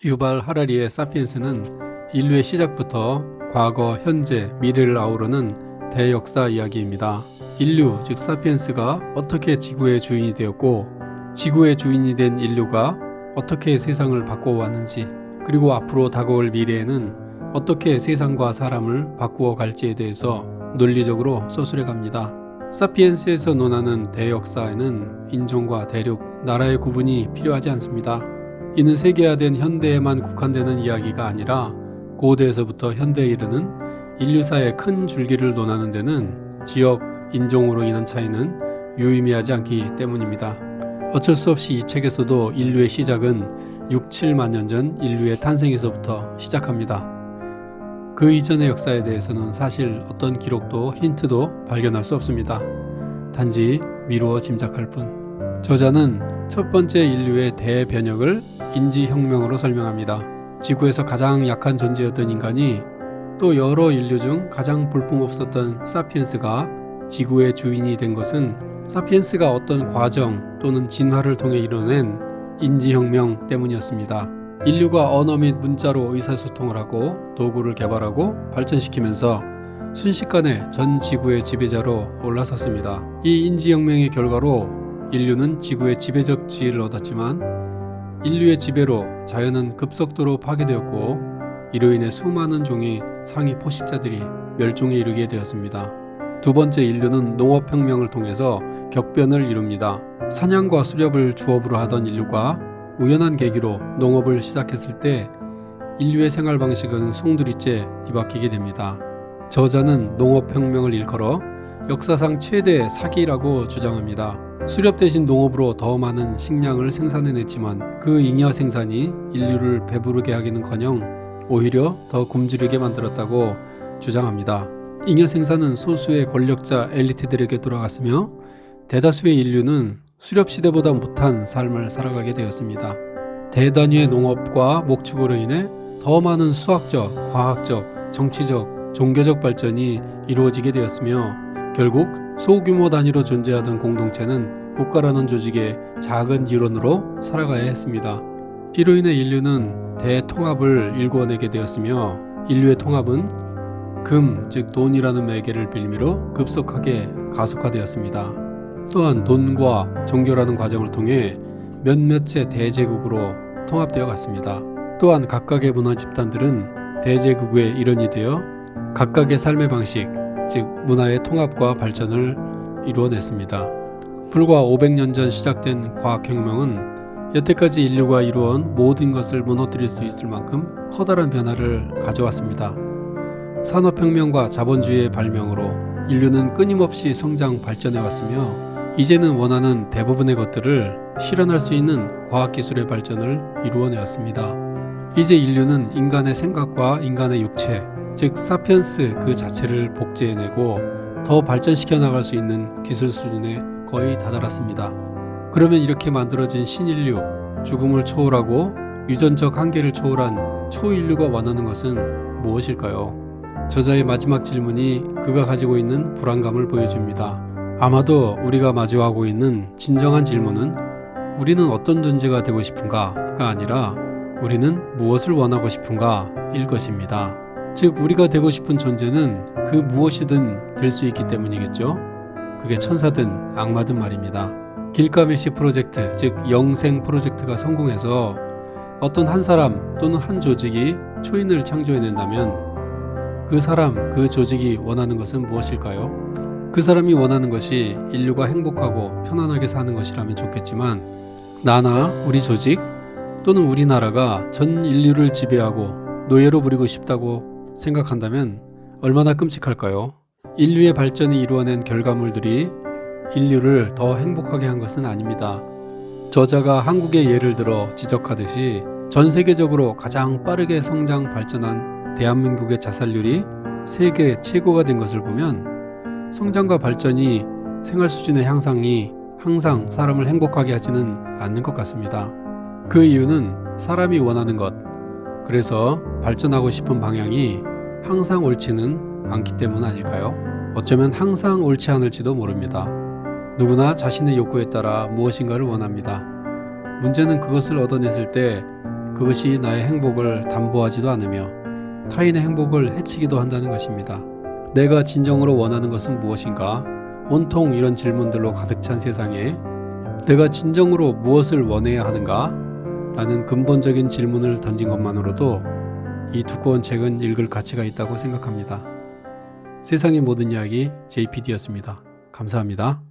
유발 하라리의 사피엔스는 인류의 시작부터 과거, 현재, 미래를 아우르는 대역사 이야기입니다. 인류, 즉 사피엔스가 어떻게 지구의 주인이 되었고, 지구의 주인이 된 인류가 어떻게 세상을 바꿔왔는지, 그리고 앞으로 다가올 미래에는 어떻게 세상과 사람을 바꾸어 갈지에 대해서 논리적으로 서술해 갑니다. 사피엔스에서 논하는 대역사에는 인종과 대륙, 나라의 구분이 필요하지 않습니다. 이는 세계화된 현대에만 국한되는 이야기가 아니라 고대에서부터 현대에 이르는 인류사의 큰 줄기를 논하는 데는 지역, 인종으로 인한 차이는 유의미하지 않기 때문입니다. 어쩔 수 없이 이 책에서도 인류의 시작은 6, 7만 년 전 인류의 탄생에서부터 시작합니다. 그 이전의 역사에 대해서는 사실 어떤 기록도 힌트도 발견할 수 없습니다. 단지 미루어 짐작할 뿐. 저자는 첫 번째 인류의 대변혁을 인지혁명으로 설명합니다. 지구에서 가장 약한 존재였던 인간이 또 여러 인류 중 가장 볼품없었던 사피엔스가 지구의 주인이 된 것은 사피엔스가 어떤 과정 또는 진화를 통해 이뤄낸 인지혁명 때문이었습니다. 인류가 언어 및 문자로 의사소통을 하고 도구를 개발하고 발전시키면서 순식간에 전 지구의 지배자로 올라섰습니다. 이 인지혁명의 결과로 인류는 지구의 지배적 지위를 얻었지만 인류의 지배로 자연은 급속도로 파괴되었고 이로 인해 수많은 종의 상위 포식자들이 멸종에 이르게 되었습니다. 두 번째 인류는 농업혁명을 통해서 격변을 이룹니다. 사냥과 수렵을 주업으로 하던 인류가 우연한 계기로 농업을 시작했을 때 인류의 생활 방식은 송두리째 뒤바뀌게 됩니다. 저자는 농업혁명을 일컬어 역사상 최대 사기라고 주장합니다. 수렵 대신 농업으로 더 많은 식량을 생산해냈지만 그 잉여 생산이 인류를 배부르게 하기는커녕 오히려 더 굶주리게 만들었다고 주장합니다. 잉여 생산은 소수의 권력자 엘리트들에게 돌아갔으며 대다수의 인류는 수렵 시대보다 못한 삶을 살아가게 되었습니다. 대단위의 농업과 목축으로 인해 더 많은 수학적, 과학적, 정치적, 종교적 발전이 이루어지게 되었으며 결국 소규모 단위로 존재하던 공동체는 국가라는 조직의 작은 일원으로 살아가야 했습니다. 이로 인해 인류는 대통합을 일궈내게 되었으며 인류의 통합은 금, 즉 돈이라는 매개를 빌미로 급속하게 가속화되었습니다. 또한 돈과 종교라는 과정을 통해 몇몇의 대제국으로 통합되어 갔습니다. 또한 각각의 문화 집단들은 대제국의 일원이 되어 각각의 삶의 방식, 즉 문화의 통합과 발전을 이루어냈습니다. 불과 500년 전 시작된 과학혁명은 여태까지 인류가 이루어온 모든 것을 무너뜨릴 수 있을 만큼 커다란 변화를 가져왔습니다. 산업혁명과 자본주의의 발명으로 인류는 끊임없이 성장 발전해왔으며 이제는 원하는 대부분의 것들을 실현할 수 있는 과학기술의 발전을 이루어내었습니다. 이제 인류는 인간의 생각과 인간의 육체, 즉 사피엔스 그 자체를 복제해내고 더 발전시켜 나갈 수 있는 기술 수준에 거의 다다랐습니다. 그러면 이렇게 만들어진 신인류, 죽음을 초월하고 유전적 한계를 초월한 초인류가 원하는 것은 무엇일까요? 저자의 마지막 질문이 그가 가지고 있는 불안감을 보여줍니다. 아마도 우리가 마주하고 있는 진정한 질문은 우리는 어떤 존재가 되고 싶은가가 아니라 우리는 무엇을 원하고 싶은가 일 것입니다. 즉 우리가 되고 싶은 존재는 그 무엇이든 될 수 있기 때문이겠죠. 그게 천사든 악마든 말입니다. 길가메시 프로젝트, 즉 영생 프로젝트가 성공해서 어떤 한 사람 또는 한 조직이 초인을 창조해낸다면 그 사람, 그 조직이 원하는 것은 무엇일까요? 그 사람이 원하는 것이 인류가 행복하고 편안하게 사는 것이라면 좋겠지만 나나 우리 조직 또는 우리나라가 전 인류를 지배하고 노예로 부리고 싶다고 생각한다면 얼마나 끔찍할까요? 인류의 발전이 이루어낸 결과물들이 인류를 더 행복하게 한 것은 아닙니다. 저자가 한국의 예를 들어 지적하듯이 전 세계적으로 가장 빠르게 성장 발전한 대한민국의 자살률이 세계 최고가 된 것을 보면 성장과 발전이 생활 수준의 향상이 항상 사람을 행복하게 하지는 않는 것 같습니다. 그 이유는 사람이 원하는 것, 그래서 발전하고 싶은 방향이 항상 옳지는 않기 때문 아닐까요? 어쩌면 항상 옳지 않을지도 모릅니다. 누구나 자신의 욕구에 따라 무엇인가를 원합니다. 문제는 그것을 얻어냈을 때 그것이 나의 행복을 담보하지도 않으며 타인의 행복을 해치기도 한다는 것입니다. 내가 진정으로 원하는 것은 무엇인가? 온통 이런 질문들로 가득 찬 세상에 내가 진정으로 무엇을 원해야 하는가? 라는 근본적인 질문을 던진 것만으로도 이 두꺼운 책은 읽을 가치가 있다고 생각합니다. 세상의 모든 이야기 JPD였습니다. 감사합니다.